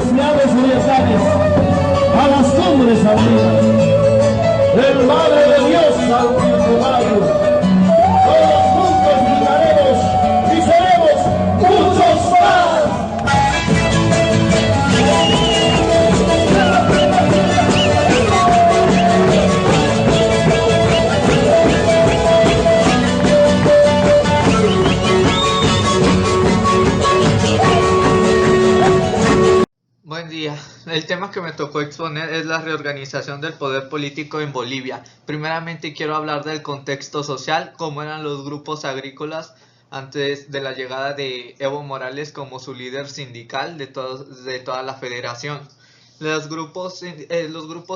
deseados orientales, a las cumbres alpinas, el Madre de Dios al Pilcomayo. Todos juntos gritaremos y seremos muchos más. Buen día. El tema que me tocó exponer es la reorganización del poder político en Bolivia. Primeramente quiero hablar del contexto social, cómo eran los grupos agrícolas antes de la llegada de Evo Morales como su líder sindical de toda la federación. Los grupos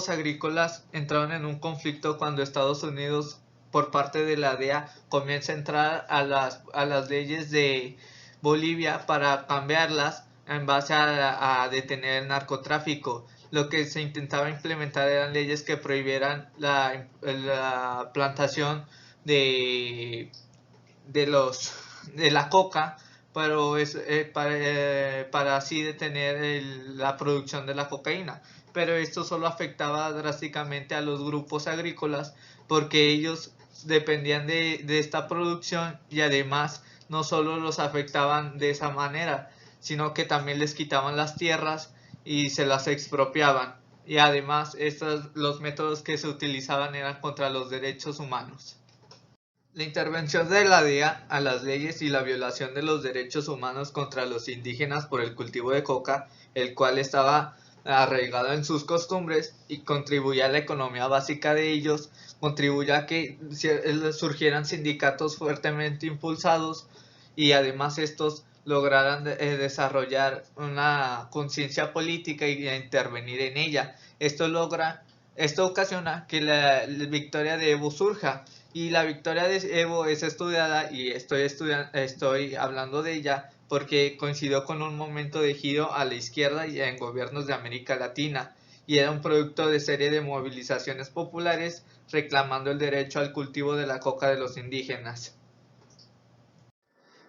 agrícolas entraron en un conflicto cuando Estados Unidos, por parte de la DEA, comienza a entrar a las leyes de Bolivia para cambiarlas en base a detener el narcotráfico. Lo que se intentaba implementar eran leyes que prohibieran la plantación de, de la coca, pero para así detener la producción de la cocaína. Pero esto solo afectaba drásticamente a los grupos agrícolas porque ellos dependían de esta producción, y además no solo los afectaban de esa manera, sino que también les quitaban las tierras y se las expropiaban. Y además los métodos que se utilizaban eran contra los derechos humanos. La intervención de la DEA a las leyes y la violación de los derechos humanos contra los indígenas por el cultivo de coca, el cual estaba arraigado en sus costumbres y contribuía a la economía básica de ellos, contribuía a que surgieran sindicatos fuertemente impulsados y además estos lograran desarrollar una conciencia política y intervenir en ella. Esto ocasiona que la victoria de Evo surja, y la victoria de Evo es estudiada y estoy hablando de ella porque coincidió con un momento de giro a la izquierda y en gobiernos de América Latina, y era un producto de serie de movilizaciones populares reclamando el derecho al cultivo de la coca de los indígenas.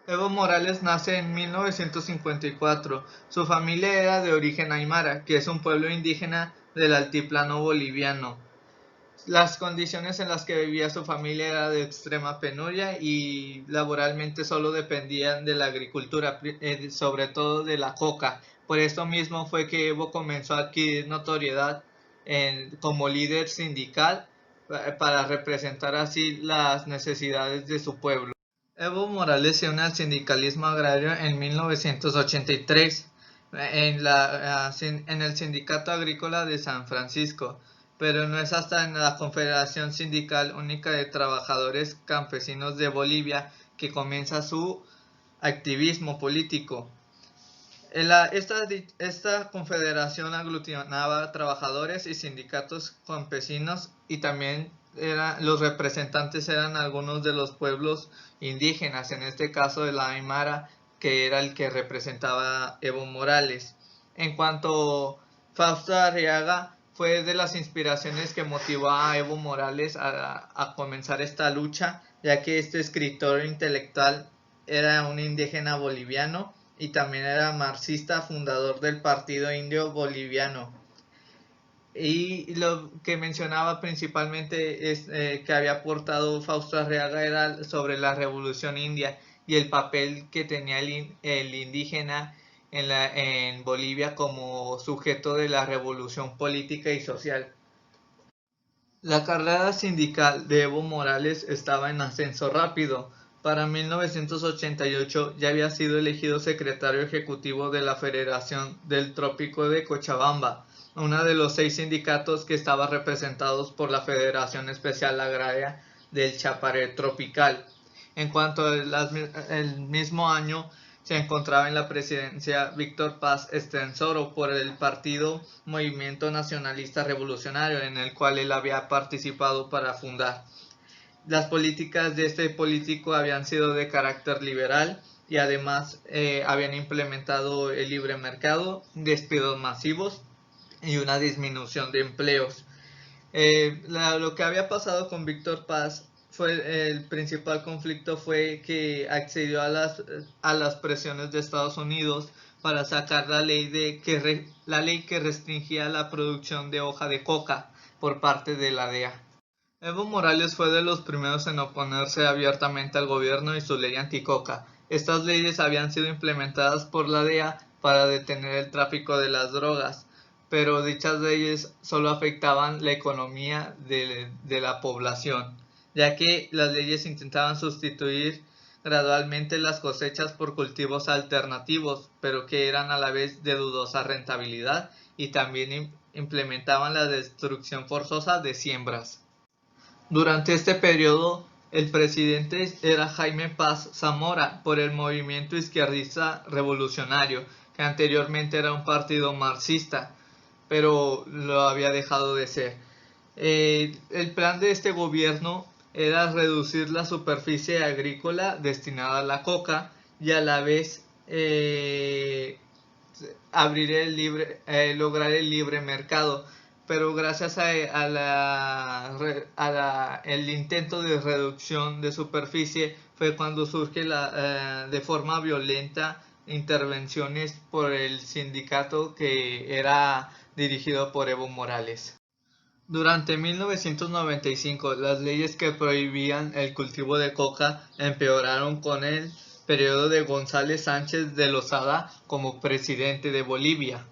Evo Morales nace en 1954. Su familia era de origen aymara, que es un pueblo indígena del altiplano boliviano. Las condiciones en las que vivía su familia eran de extrema penuria y laboralmente solo dependían de la agricultura, sobre todo de la coca. Por esto mismo fue que Evo comenzó a adquirir notoriedad como líder sindical para representar así las necesidades de su pueblo. Evo Morales se une al sindicalismo agrario en 1983 en el Sindicato Agrícola de San Francisco, pero no es hasta en la Confederación Sindical Única de Trabajadores Campesinos de Bolivia que comienza su activismo político. Esta confederación aglutinaba trabajadores y sindicatos campesinos, y también los representantes eran algunos de los pueblos indígenas, en este caso de la Aymara, que era el que representaba Evo Morales. En cuanto Fausto Arriaga fue de las inspiraciones que motivó a Evo Morales a comenzar esta lucha, ya que este escritor intelectual era un indígena boliviano y también era marxista, fundador del Partido Indio Boliviano. Y lo que mencionaba principalmente es que había aportado Fausto Arriaga era sobre la revolución india y el papel que tenía el indígena en Bolivia como sujeto de la revolución política y social. La carrera sindical de Evo Morales estaba en ascenso rápido. Para 1988 ya había sido elegido secretario ejecutivo de la Federación del Trópico de Cochabamba, uno de los 6 sindicatos que estaba representados por la Federación Especial Agraria del Chaparé Tropical. En cuanto al mismo año se encontraba en la presidencia Víctor Paz Estenssoro por el partido Movimiento Nacionalista Revolucionario, en el cual él había participado para fundar. Las políticas de este político habían sido de carácter liberal y además habían implementado el libre mercado, despidos masivos y una disminución de empleos. Lo que había pasado con Víctor Paz el principal conflicto fue que accedió a las presiones de Estados Unidos para sacar la ley que restringía la producción de hoja de coca por parte de la DEA. Evo Morales fue de los primeros en oponerse abiertamente al gobierno y su ley anticoca. Estas leyes habían sido implementadas por la DEA para detener el tráfico de las drogas, pero dichas leyes solo afectaban la economía de la población, ya que las leyes intentaban sustituir gradualmente las cosechas por cultivos alternativos, pero que eran a la vez de dudosa rentabilidad, y también implementaban la destrucción forzosa de siembras. Durante este periodo, el presidente era Jaime Paz Zamora por el Movimiento Izquierdista Revolucionario, que anteriormente era un partido marxista, pero lo había dejado de ser. El plan de este gobierno era reducir la superficie agrícola destinada a la coca y a la vez lograr el libre mercado, pero gracias el intento de reducción de superficie fue cuando surge de forma violenta intervenciones por el sindicato que era dirigido por Evo Morales. Durante 1995, las leyes que prohibían el cultivo de coca empeoraron con el periodo de González Sánchez de Lozada como presidente de Bolivia.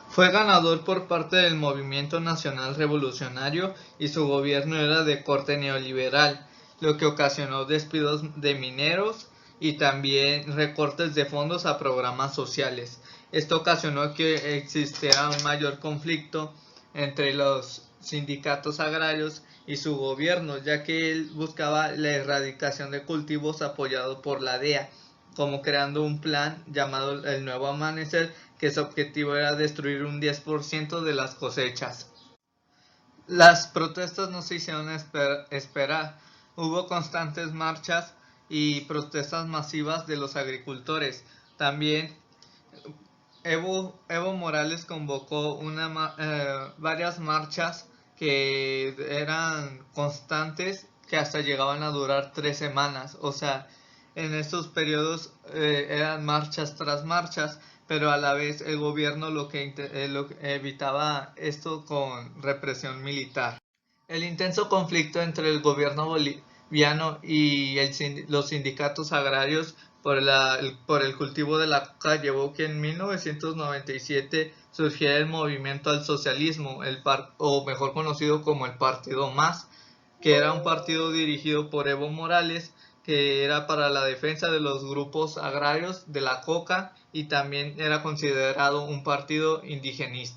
Fue ganador por parte del Movimiento Nacional Revolucionario y su gobierno era de corte neoliberal, lo que ocasionó despidos de mineros y también recortes de fondos a programas sociales. Esto ocasionó que existiera un mayor conflicto entre los sindicatos agrarios y su gobierno, ya que él buscaba la erradicación de cultivos apoyado por la DEA, como creando un plan llamado el Nuevo Amanecer, que su objetivo era destruir un 10% de las cosechas. Las protestas no se hicieron esperar. Hubo constantes marchas y protestas masivas de los agricultores. También Evo Morales convocó varias marchas que eran constantes, que hasta llegaban a durar 3 semanas. O sea, en estos periodos eran marchas tras marchas, pero a la vez el gobierno lo que evitaba esto con represión militar. El intenso conflicto entre el gobierno boliviano y los sindicatos agrarios por el cultivo de la coca llevó que en 1997 surgiera el movimiento al socialismo, o mejor conocido como el Partido MAS, que era un partido dirigido por Evo Morales, que era para la defensa de los grupos agrarios de la coca y también era considerado un partido indigenista.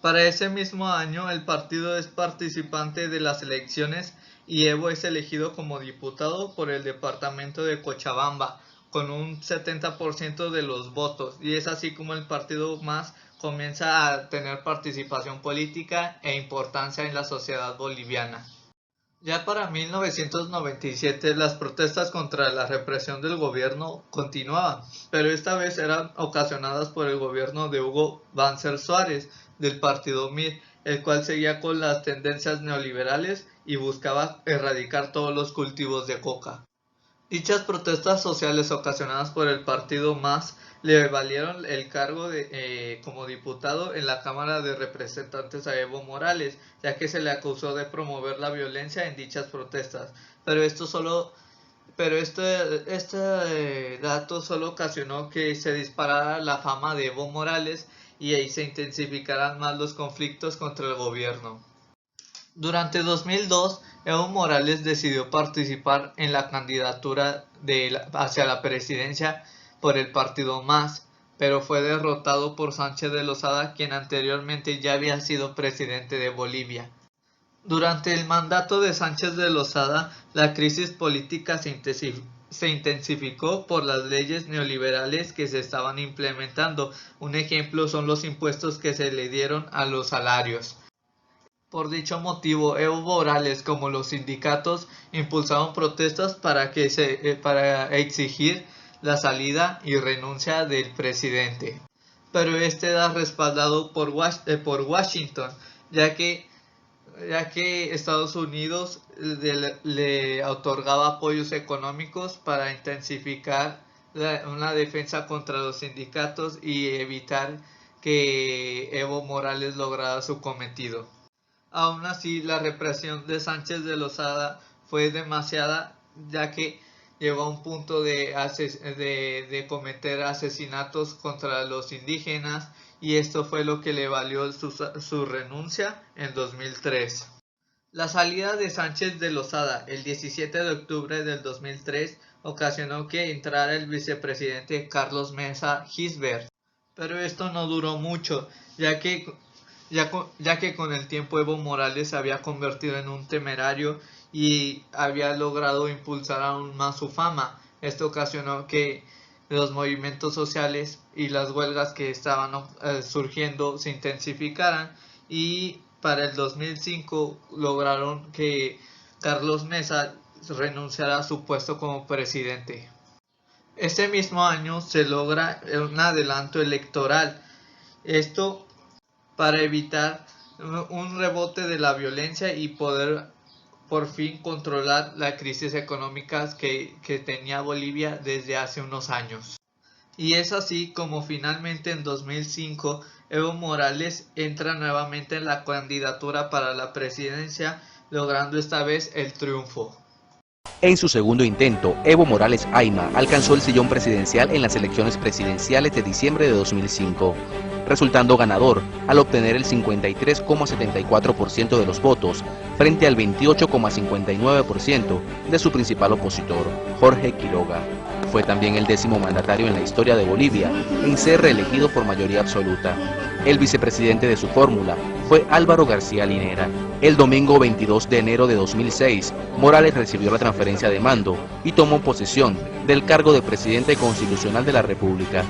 Para ese mismo año el partido es participante de las elecciones y Evo es elegido como diputado por el departamento de Cochabamba con un 70% de los votos, y es así como el partido MAS comienza a tener participación política e importancia en la sociedad boliviana. Ya para 1997 las protestas contra la represión del gobierno continuaban, pero esta vez eran ocasionadas por el gobierno de Hugo Banzer Suárez del partido MIR, el cual seguía con las tendencias neoliberales y buscaba erradicar todos los cultivos de coca. Dichas protestas sociales ocasionadas por el partido MAS le valieron el cargo como diputado en la Cámara de Representantes a Evo Morales, ya que se le acusó de promover la violencia en dichas protestas. Pero este dato solo ocasionó que se disparara la fama de Evo Morales y ahí se intensificaran más los conflictos contra el gobierno. Durante 2002, Evo Morales decidió participar en la candidatura hacia la presidencia por el partido MAS, pero fue derrotado por Sánchez de Lozada, quien anteriormente ya había sido presidente de Bolivia. Durante el mandato de Sánchez de Lozada, la crisis política se intensificó por las leyes neoliberales que se estaban implementando. Un ejemplo son los impuestos que se le dieron a los salarios. Por dicho motivo, Evo Morales, como los sindicatos, impulsaron protestas para exigir la salida y renuncia del presidente. Pero este era respaldado por Washington, ya que Estados Unidos le otorgaba apoyos económicos para intensificar una defensa contra los sindicatos y evitar que Evo Morales lograra su cometido. Aún así, la represión de Sánchez de Lozada fue demasiada, ya que llegó a un punto de cometer asesinatos contra los indígenas, y esto fue lo que le valió su renuncia en 2003. La salida de Sánchez de Lozada el 17 de octubre del 2003 ocasionó que entrara el vicepresidente Carlos Mesa Gisbert, pero esto no duró mucho, ya que con el tiempo Evo Morales se había convertido en un temerario y había logrado impulsar aún más su fama. Esto ocasionó que los movimientos sociales y las huelgas que estaban surgiendo se intensificaran, y para el 2005 lograron que Carlos Mesa renunciara a su puesto como presidente. Ese mismo año se logra un adelanto electoral, esto para evitar un rebote de la violencia y poder por fin controlar la crisis económica que tenía Bolivia desde hace unos años. Y es así como finalmente en 2005 Evo Morales entra nuevamente en la candidatura para la presidencia, logrando esta vez el triunfo. En su segundo intento, Evo Morales Ayma alcanzó el sillón presidencial en las elecciones presidenciales de diciembre de 2005, resultando ganador al obtener el 53,74% de los votos frente al 28,59% de su principal opositor, Jorge Quiroga. Fue también el 10º mandatario en la historia de Bolivia en ser reelegido por mayoría absoluta. El vicepresidente de su fórmula fue Álvaro García Linera. El domingo 22 de enero de 2006, Morales recibió la transferencia de mando y tomó posesión del cargo de presidente constitucional de la República.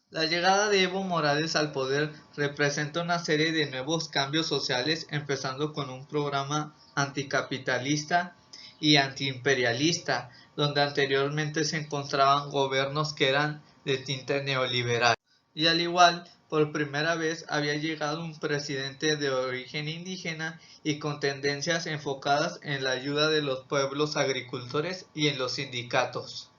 La llegada de Evo Morales al poder representa una serie de nuevos cambios sociales, empezando con un programa anticapitalista y antiimperialista, donde anteriormente se encontraban gobiernos que eran de tinte neoliberal. Y al igual, por primera vez había llegado un presidente de origen indígena y con tendencias enfocadas en la ayuda de los pueblos agricultores y en los sindicatos.